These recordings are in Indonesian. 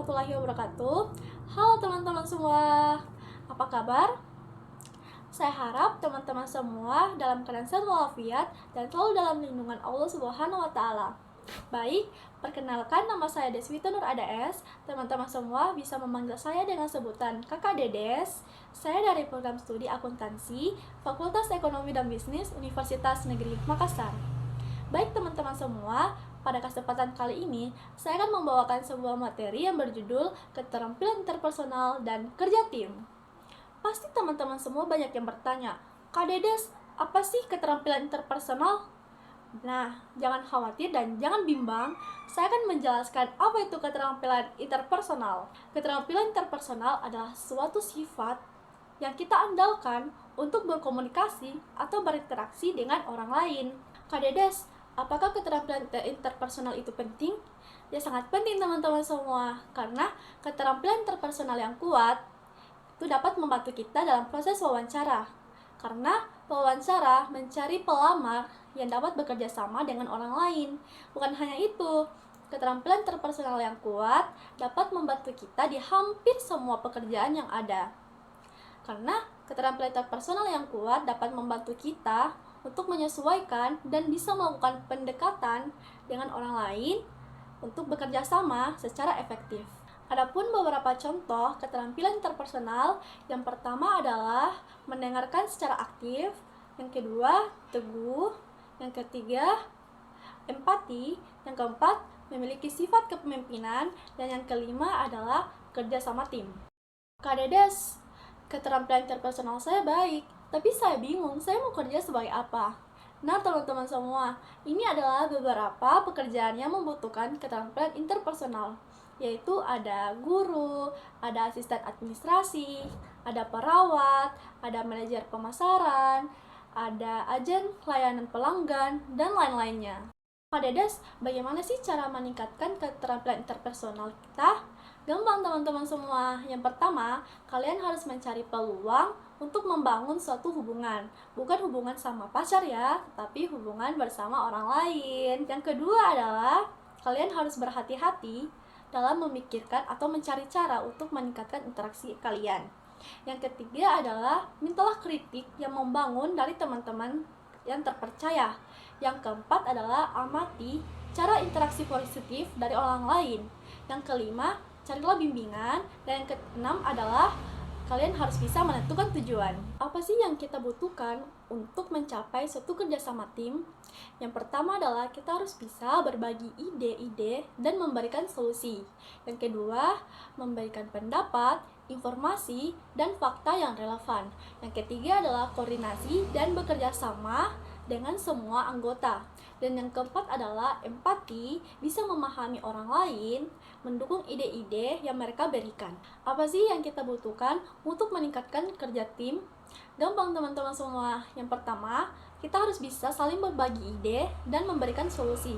warahmatullahi wabarakatuh. Halo teman-teman semua, apa kabar? Saya harap teman-teman semua dalam keadaan sehat walafiat dan selalu dalam lindungan Allah Subhanahu wa Ta'ala. Baik, perkenalkan nama saya Deswita Nur Ades. Teman-teman semua bisa memanggil saya dengan sebutan Kakak Dedes. Saya dari program studi akuntansi, Fakultas Ekonomi dan Bisnis, Universitas Negeri Makassar. Baik teman-teman semua, pada kesempatan kali ini, saya akan membawakan sebuah materi yang berjudul Keterampilan Interpersonal dan Kerja Tim. Pasti teman-teman semua banyak yang bertanya, Kak Dedes, apa sih keterampilan interpersonal? Nah, jangan khawatir dan jangan bimbang, saya akan menjelaskan apa itu keterampilan interpersonal. Keterampilan interpersonal adalah suatu sifat yang kita andalkan untuk berkomunikasi atau berinteraksi dengan orang lain. Kak Dedes, apakah keterampilan interpersonal itu penting? Ya sangat penting teman-teman semua, karena keterampilan interpersonal yang kuat itu dapat membantu kita dalam proses wawancara. Karena wawancara mencari pelamar yang dapat bekerja sama dengan orang lain. Bukan hanya itu, keterampilan interpersonal yang kuat dapat membantu kita di hampir semua pekerjaan yang ada. Karena keterampilan interpersonal yang kuat dapat membantu kita untuk menyesuaikan dan bisa melakukan pendekatan dengan orang lain untuk bekerja sama secara efektif. Adapun beberapa contoh keterampilan interpersonal, yang pertama adalah mendengarkan secara aktif, yang kedua teguh, yang ketiga empati, yang keempat memiliki sifat kepemimpinan, dan yang kelima adalah kerja sama tim. Kak Dedes, keterampilan interpersonal saya baik, tapi saya bingung saya mau kerja sebagai apa. Nah teman-teman semua, ini adalah beberapa pekerjaan yang membutuhkan keterampilan interpersonal, yaitu ada guru, ada asisten administrasi, ada perawat, ada manajer pemasaran, ada agen layanan pelanggan, dan lain-lainnya. Kak Dedes, bagaimana sih cara meningkatkan keterampilan interpersonal kita? Gampang teman-teman semua. Yang pertama, kalian harus mencari peluang untuk membangun suatu hubungan. Bukan hubungan sama pacar ya, tapi hubungan bersama orang lain. Yang kedua adalah, kalian harus berhati-hati dalam memikirkan atau mencari cara untuk meningkatkan interaksi kalian. Yang ketiga adalah, mintalah kritik yang membangun dari teman-teman yang terpercaya. Yang keempat adalah, amati cara interaksi positif dari orang lain. Yang kelima, carilah bimbingan. Dan yang keenam adalah, kalian harus bisa menentukan tujuan. Apa sih yang kita butuhkan untuk mencapai suatu kerjasama tim? Yang pertama adalah kita harus bisa berbagi ide-ide dan memberikan solusi. Yang kedua, memberikan pendapat, informasi, dan fakta yang relevan. Yang ketiga adalah koordinasi dan bekerja sama dengan semua anggota. Dan yang keempat adalah empati, bisa memahami orang lain, mendukung ide-ide yang mereka berikan. Apa sih yang kita butuhkan untuk meningkatkan kerja tim? Gampang teman-teman semua. Yang pertama, kita harus bisa saling berbagi ide dan memberikan solusi.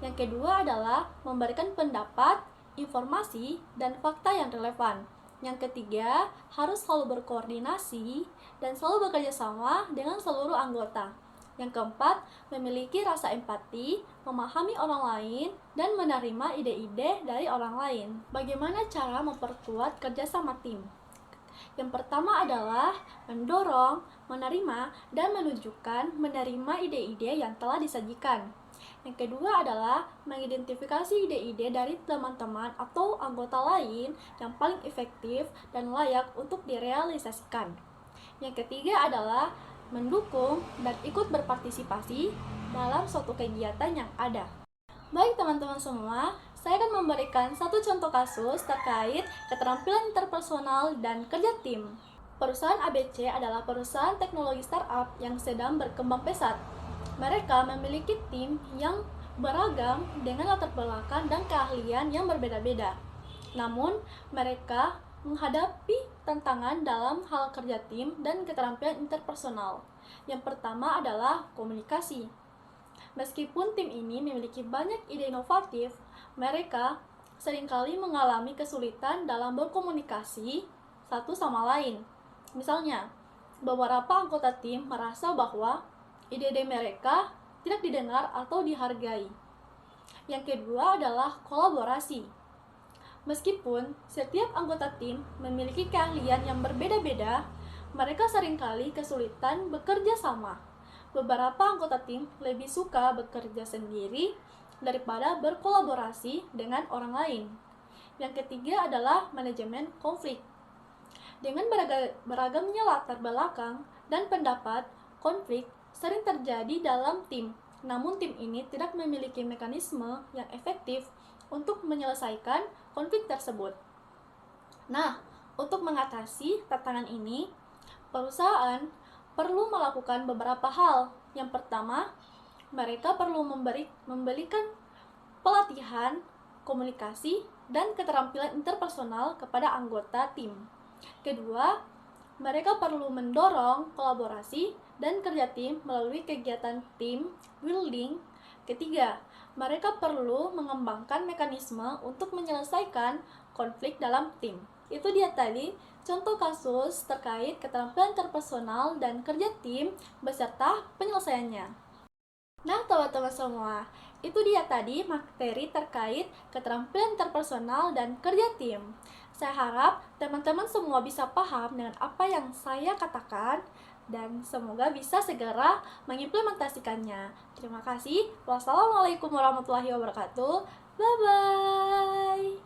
Yang kedua adalah memberikan pendapat, informasi, dan fakta yang relevan. Yang ketiga, harus selalu berkoordinasi dan selalu bekerja sama dengan seluruh anggota. Yang keempat, memiliki rasa empati, memahami orang lain, dan menerima ide-ide dari orang lain. Bagaimana cara memperkuat kerjasama tim? Yang pertama adalah mendorong, menerima, dan menunjukkan menerima ide-ide yang telah disajikan. Yang kedua adalah mengidentifikasi ide-ide dari teman-teman atau anggota lain yang paling efektif dan layak untuk direalisasikan. Yang ketiga adalah mendukung dan ikut berpartisipasi dalam suatu kegiatan yang ada. Baik teman-teman semua, saya akan memberikan satu contoh kasus terkait keterampilan interpersonal dan kerja tim. Perusahaan ABC adalah perusahaan teknologi startup yang sedang berkembang pesat. Mereka memiliki tim yang beragam dengan latar belakang dan keahlian yang berbeda-beda. Namun, mereka menghadapi tantangan dalam hal kerja tim dan keterampilan interpersonal. Yang pertama adalah komunikasi. Meskipun tim ini memiliki banyak ide inovatif, mereka seringkali mengalami kesulitan dalam berkomunikasi satu sama lain. Misalnya, beberapa anggota tim merasa bahwa ide-ide mereka tidak didengar atau dihargai. Yang kedua adalah kolaborasi. Meskipun setiap anggota tim memiliki keahlian yang berbeda-beda, mereka seringkali kesulitan bekerja sama. Beberapa anggota tim lebih suka bekerja sendiri daripada berkolaborasi dengan orang lain. Yang ketiga adalah manajemen konflik. Dengan beragamnya latar belakang dan pendapat, konflik sering terjadi dalam tim. Namun tim ini tidak memiliki mekanisme yang efektif untuk menyelesaikan konflik tersebut. Nah, untuk mengatasi tantangan ini, perusahaan perlu melakukan beberapa hal. Yang pertama, mereka perlu memberikan pelatihan, komunikasi, dan keterampilan interpersonal kepada anggota tim. Kedua, mereka perlu mendorong kolaborasi dan kerja tim melalui kegiatan tim building. Ketiga, mereka perlu mengembangkan mekanisme untuk menyelesaikan konflik dalam tim. Itu dia tadi contoh kasus terkait keterampilan interpersonal dan kerja tim beserta penyelesaiannya. Nah, teman-teman semua, itu dia tadi materi terkait keterampilan interpersonal dan kerja tim. Saya harap teman-teman semua bisa paham dengan apa yang saya katakan dan semoga bisa segera mengimplementasikannya. Terima kasih. Wassalamualaikum warahmatullahi wabarakatuh. Bye-bye.